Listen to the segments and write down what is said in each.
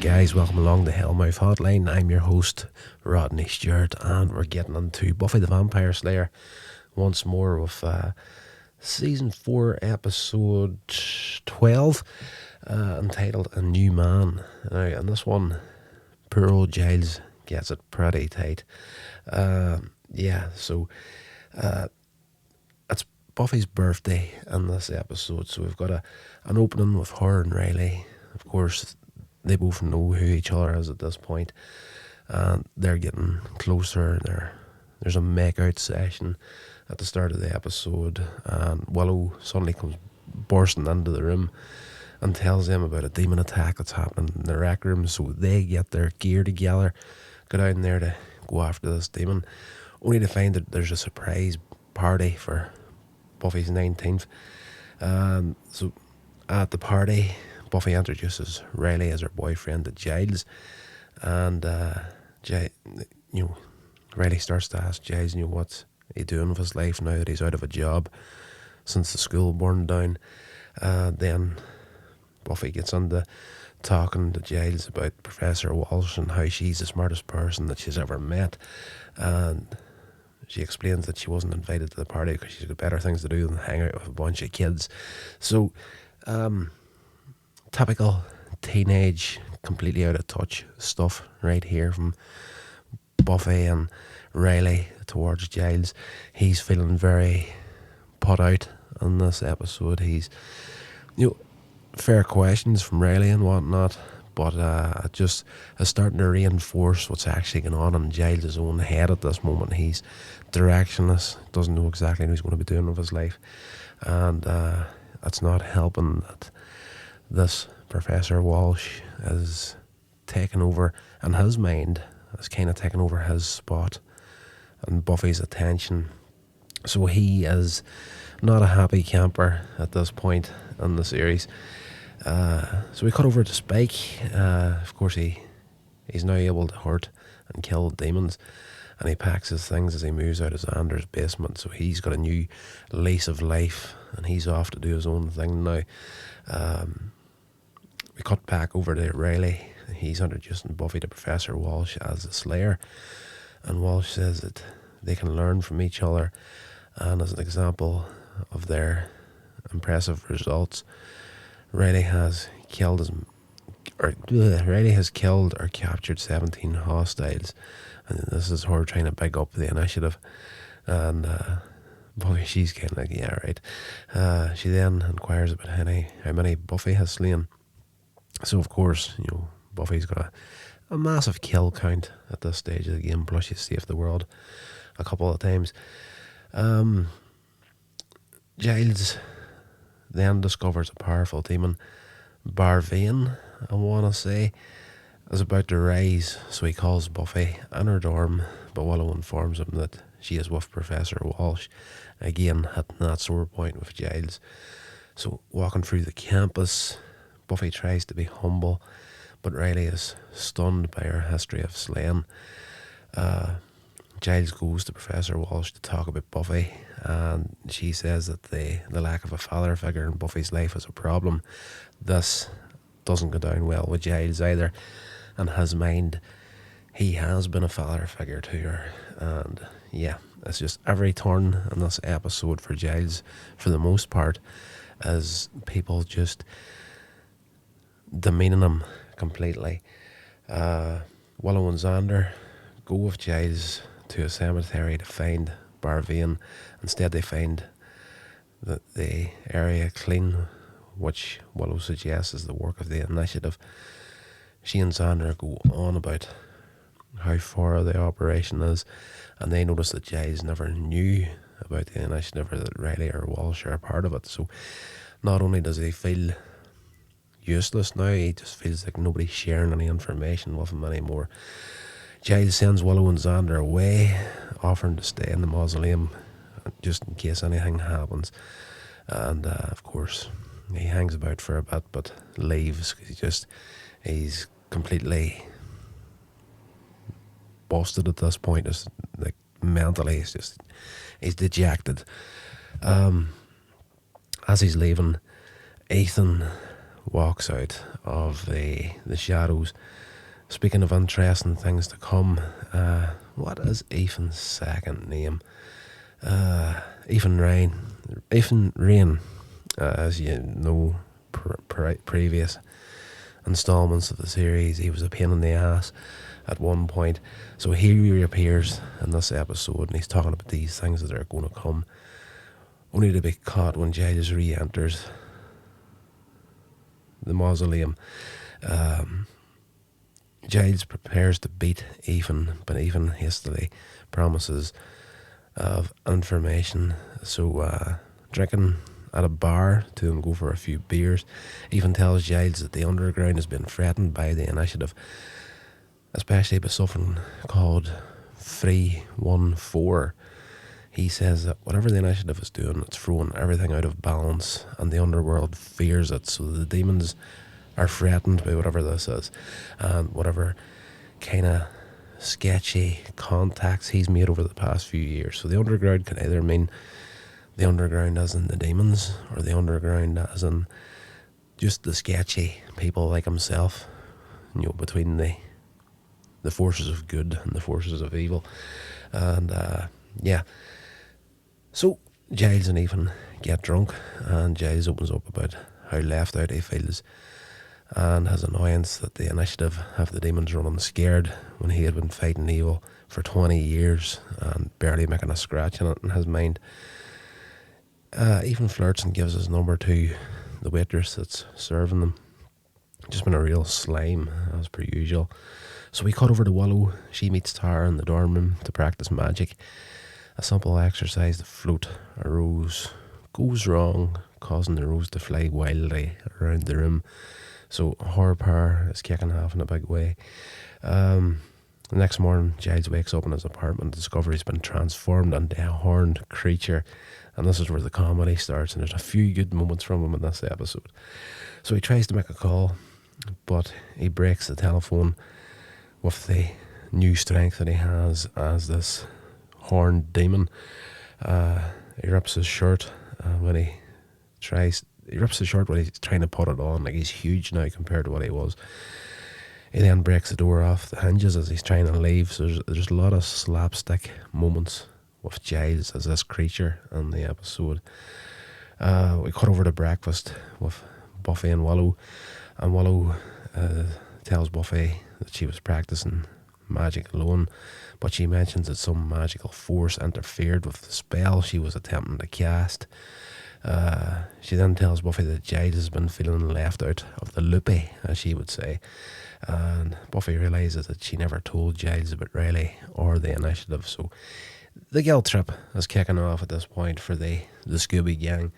guys, welcome along the Hellmouth Hotline. I'm your host, Rodney Stewart, and we're getting into Buffy the Vampire Slayer once more with Season 4, Episode 12, entitled A New Man. Now, in this one, poor old Giles gets it pretty tight. So it's Buffy's birthday in this episode, so we've got an opening with her and Riley. Of course, they both know who each other is at this point, and they're getting closer. There's a make-out session at the start of the episode, and Willow suddenly comes bursting into the room and tells them about a demon attack that's happening in the rec room, so they get their gear together, go down there to go after this demon, only to find that there's a surprise party for Buffy's 19th. So at the party, Buffy introduces Riley as her boyfriend to Giles, and Riley starts to ask Giles, what's he doing with his life now that he's out of a job since the school burned down. Then Buffy gets into talking to Giles about Professor Walsh and how she's the smartest person that she's ever met, and she explains that she wasn't invited to the party because she's got better things to do than hang out with a bunch of kids. So, typical teenage, completely out of touch stuff right here from Buffy and Riley towards Giles. He's feeling very put out in this episode. He's, fair questions from Riley and whatnot, but just is starting to reinforce what's actually going on in Giles' own head at this moment. He's directionless, doesn't know exactly what he's going to be doing with his life, and it's not helping that this Professor Walsh is taken over, and his mind is kind of taken over his spot and Buffy's attention. So he is not a happy camper at this point in the series. So we cut over to Spike. Of course, he's now able to hurt and kill demons, and he packs his things as he moves out of Xander's basement. So he's got a new lease of life, and he's off to do his own thing now. We cut back over to Riley. He's introducing Buffy to Professor Walsh as the Slayer, and Walsh says that they can learn from each other, and as an example of their impressive results, Riley has killed or captured 17 hostiles, and this is her trying to big up the initiative. And Buffy, she's kind of like, yeah, right. She then inquires about how many Buffy has slain. So of course, Buffy's got a massive kill count at this stage of the game, plus she's saved the world a couple of times. Giles then discovers a powerful demon, Barvain, I want to say, is about to rise, so he calls Buffy in her dorm, but Willow informs him that she is with Professor Walsh, again hitting that sore point with Giles. So walking through the campus, Buffy tries to be humble, but Riley is stunned by her history of slaying. Giles goes to Professor Walsh to talk about Buffy, and she says that the lack of a father figure in Buffy's life is a problem. This doesn't go down well with Giles either. In his mind, he has been a father figure to her, and it's just every turn in this episode for Giles, for the most part, is people just demeaning him completely. Willow and Xander go with Giles to a cemetery to find Barvain. Instead, they find the area clean, which Willow suggests is the work of the initiative. She and Xander go on about how far the operation is, and they notice that Giles never knew about the initiative, or that Riley or Walsh are a part of it. So not only does he feel useless now, he just feels like nobody's sharing any information with him anymore. Giles sends Willow and Xander away, offering to stay in the mausoleum just in case anything happens. And of course, he hangs about for a bit, but leaves because he's completely busted at this point. It's like mentally, he's dejected. As he's leaving, Ethan walks out of the shadows. Speaking of interesting things to come, what is Ethan's second name? Ethan Rain. Ethan Rain, as you know, previous installments of the series, he was a pain in the ass at one point. So he reappears in this episode, and he's talking about these things that are going to come, only to be caught when Giles re-enters the mausoleum. Giles prepares to beat Ethan, but Ethan hastily promises of information. So drinking at a bar to him, go for a few beers. Ethan tells Giles that the underground has been threatened by the initiative, especially by something called 314. He says that whatever the initiative is doing, it's throwing everything out of balance, and the underworld fears it. So the demons are threatened by whatever this is, and whatever kind of sketchy contacts he's made over the past few years. So the underground can either mean the underground as in the demons, or the underground as in just the sketchy people like himself, between the forces of good and the forces of evil. And so Giles and Ethan get drunk, and Giles opens up about how left out he feels, and has annoyance that the initiative have the demons running scared when he had been fighting evil for 20 years and barely making a scratch in it in his mind. Ethan flirts and gives his number to the waitress that's serving them. Just been a real slime, as per usual. So we cut over to Willow. She meets Tara in the dorm room to practice magic. A simple exercise to float a rose goes wrong, causing the rose to fly wildly around the room. So horror power is kicking off in a big way. The next morning, Giles wakes up in his apartment and discovers he's been transformed into a horned creature. And this is where the comedy starts, and there's a few good moments from him in this episode. So he tries to make a call, but he breaks the telephone with the new strength that he has as this horned demon. He rips his shirt when he's trying to put it on. Like, he's huge now compared to what he was. He then breaks the door off the hinges as he's trying to leave. So there's a lot of slapstick moments with Giles as this creature in the episode. We cut over to breakfast with Buffy and Willow, and Willow tells Buffy that she was practicing magic alone, but she mentions that some magical force interfered with the spell she was attempting to cast. She then tells Buffy that Giles has been feeling left out of the loopy, as she would say, and Buffy realises that she never told Giles about Riley or the initiative. So the guilt trip is kicking off at this point for the Scooby gang,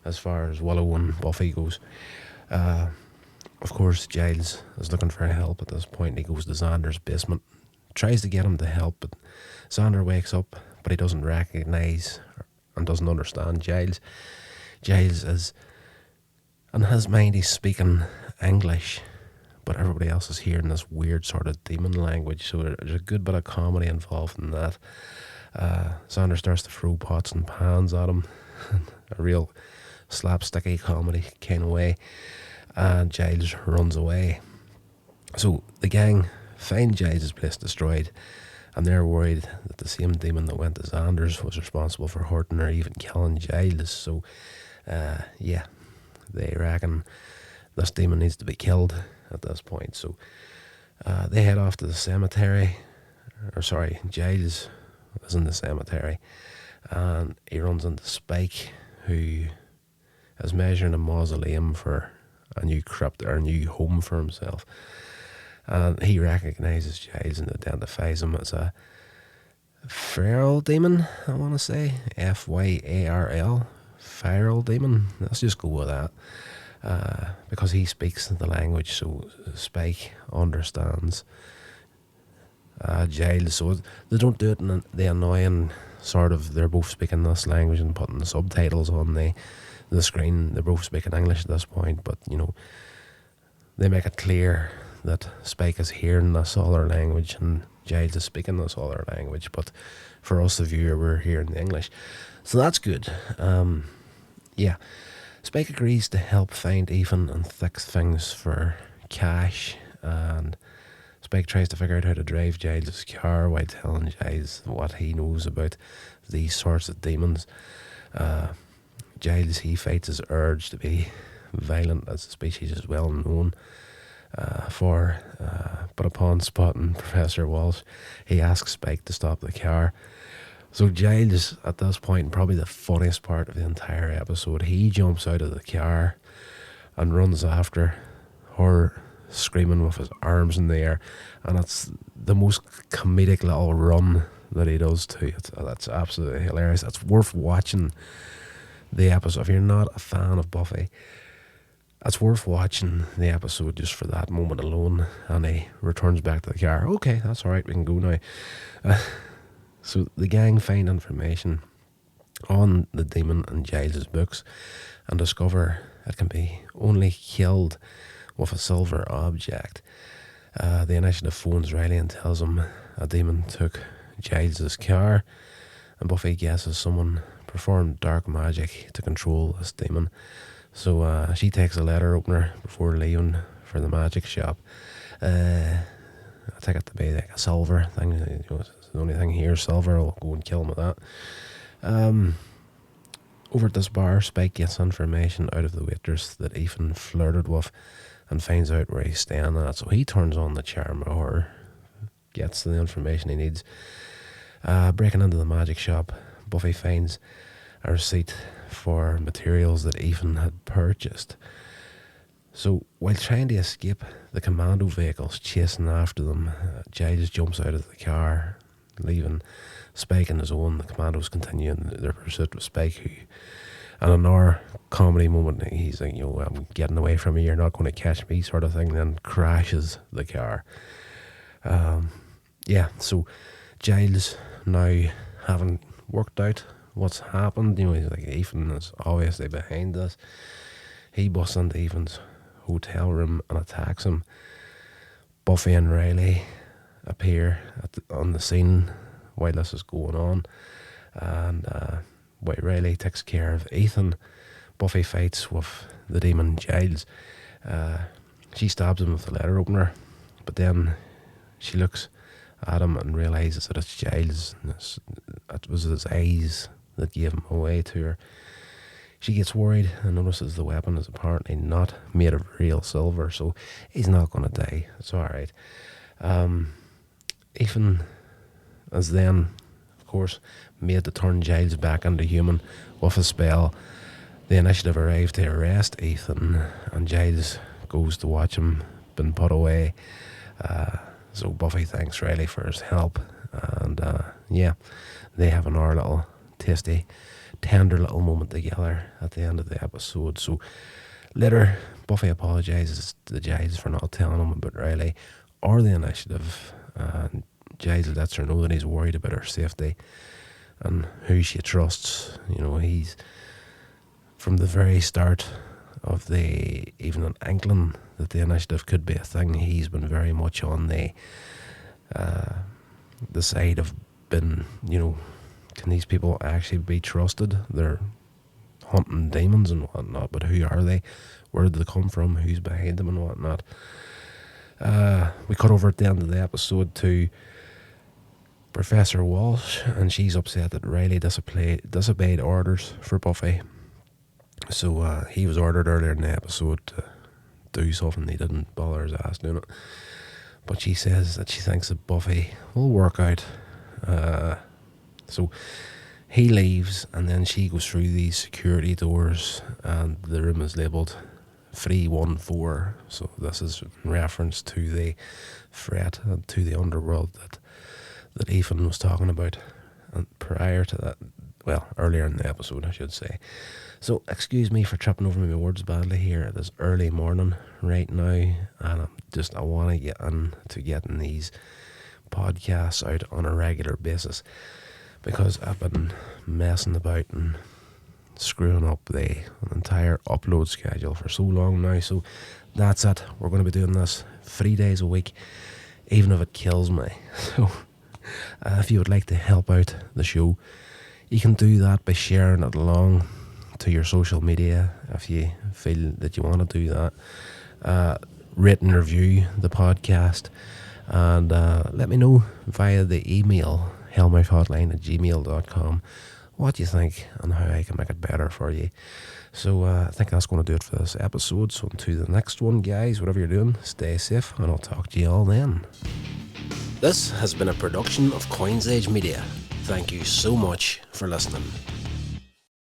as far as Willow and Buffy goes. Of course, Giles is looking for help at this point. He goes to Xander's basement, tries to get him to help, but Xander wakes up, but he doesn't recognise and doesn't understand Giles. Giles is, in his mind, he's speaking English, but everybody else is hearing this weird sort of demon language, so there's a good bit of comedy involved in that. Xander starts to throw pots and pans at him, a real slapsticky comedy kind of way, and Giles runs away. So the gang find Giles' place destroyed, and they're worried that the same demon that went to Xander's was responsible for hurting or even killing Giles. So they reckon this demon needs to be killed at this point. So they head off to the cemetery, Giles is in the cemetery, and he runs into Spike, who is measuring a mausoleum for a new crypt, or a new home for himself. And he recognises Giles and identifies him as a feral demon, I want to say. Fyarl. Feral demon. Let's just go with that. Because he speaks the language, so Spike understands Giles. So they don't do it in the annoying sort of, they're both speaking this language and putting the subtitles on the screen. They're both speaking English at this point, but they make it clear that Spike is hearing this other language and Giles is speaking this other language, but for us, the viewer, we're hearing the English. So that's good. Spike agrees to help find Ethan and fix things for cash, and Spike tries to figure out how to drive Giles' car while telling Giles what he knows about these sorts of demons. Giles, he fights his urge to be violent, as the species is well known for, but upon spotting Professor Walsh, he asks Spike to stop the car. So Giles, at this point, probably the funniest part of the entire episode, he jumps out of the car and runs after her, screaming with his arms in the air, and it's the most comedic little run that he does too. That's absolutely hilarious. It's worth watching the episode. If you're not a fan of Buffy, it's worth watching the episode just for that moment alone. And he returns back to the car. Okay, that's alright, we can go now. So the gang find information on the demon in Giles' books and discover it can be only killed with a silver object. The initiative phones Riley and tells him a demon took Giles' car, and Buffy guesses someone performed dark magic to control this demon. So she takes a letter opener before leaving for the magic shop. I take it to be like a silver thing. It's the only thing here, silver. I'll go and kill him with that. Over at this bar, Spike gets information out of the waitress that Ethan flirted with and finds out where he's staying at. So he turns on the charm, or gets the information he needs. Breaking into the magic shop, Buffy finds a receipt for materials that Ethan had purchased. So while trying to escape the commando vehicles chasing after them, Giles jumps out of the car, leaving Spike on his own. The commandos continue in their pursuit with Spike, who, and in our comedy moment, he's like, I'm getting away from you, you're not going to catch me, sort of thing, then crashes the car. So Giles, now having worked out what's happened, he's like, Ethan is obviously behind this. He busts into Ethan's hotel room and attacks him. Buffy and Riley appear on the scene while this is going on, and while Riley takes care of Ethan, Buffy fights with the demon Giles. She stabs him with the letter opener, but then she looks at him and realises that it's Giles. It was his eyes that gave him away to her. She gets worried and notices the weapon is apparently not made of real silver, so he's not going to die. It's alright. Ethan is then, of course, made to turn Giles back into human with a spell. The initiative arrive to arrest Ethan, and Giles goes to watch him being put away. So Buffy thanks Riley for his help, and they have an hour little tasty, tender little moment together at the end of the episode. So later, Buffy apologises to Giles for not telling him about Riley or the initiative, and Giles lets her know that he's worried about her safety and who she trusts. He's, from the very start of even an inkling that the initiative could be a thing, he's been very much on the side of being, can these people actually be trusted? They're hunting demons and whatnot, but who are they? Where did they come from? Who's behind them and whatnot? We cut over at the end of the episode to Professor Walsh, and she's upset that Riley disobeyed orders for Buffy. So he was ordered earlier in the episode to do something, he didn't bother his ass doing it. But she says that she thinks that Buffy will work out. So he leaves, and then she goes through these security doors, and the room is labelled 314. So this is in reference to the threat and to the underworld that Ethan was talking about, and prior to that, well, earlier in the episode, I should say. So excuse me for tripping over my words badly here at this early morning right now, and I want to get into getting these podcasts out on a regular basis, because I've been messing about and screwing up the entire upload schedule for so long now. So that's it. We're going to be doing this 3 days a week, even if it kills me. So if you would like to help out the show, you can do that by sharing it along to your social media if you feel that you want to do that. rate and review the podcast, and let me know via the email hellmouthhotline@gmail.com what you think and how I can make it better for you. So I think that's going to do it for this episode. So until the next one, guys, whatever you're doing, stay safe, and I'll talk to you all then. This has been a production of Coins Age Media. Thank you so much for listening.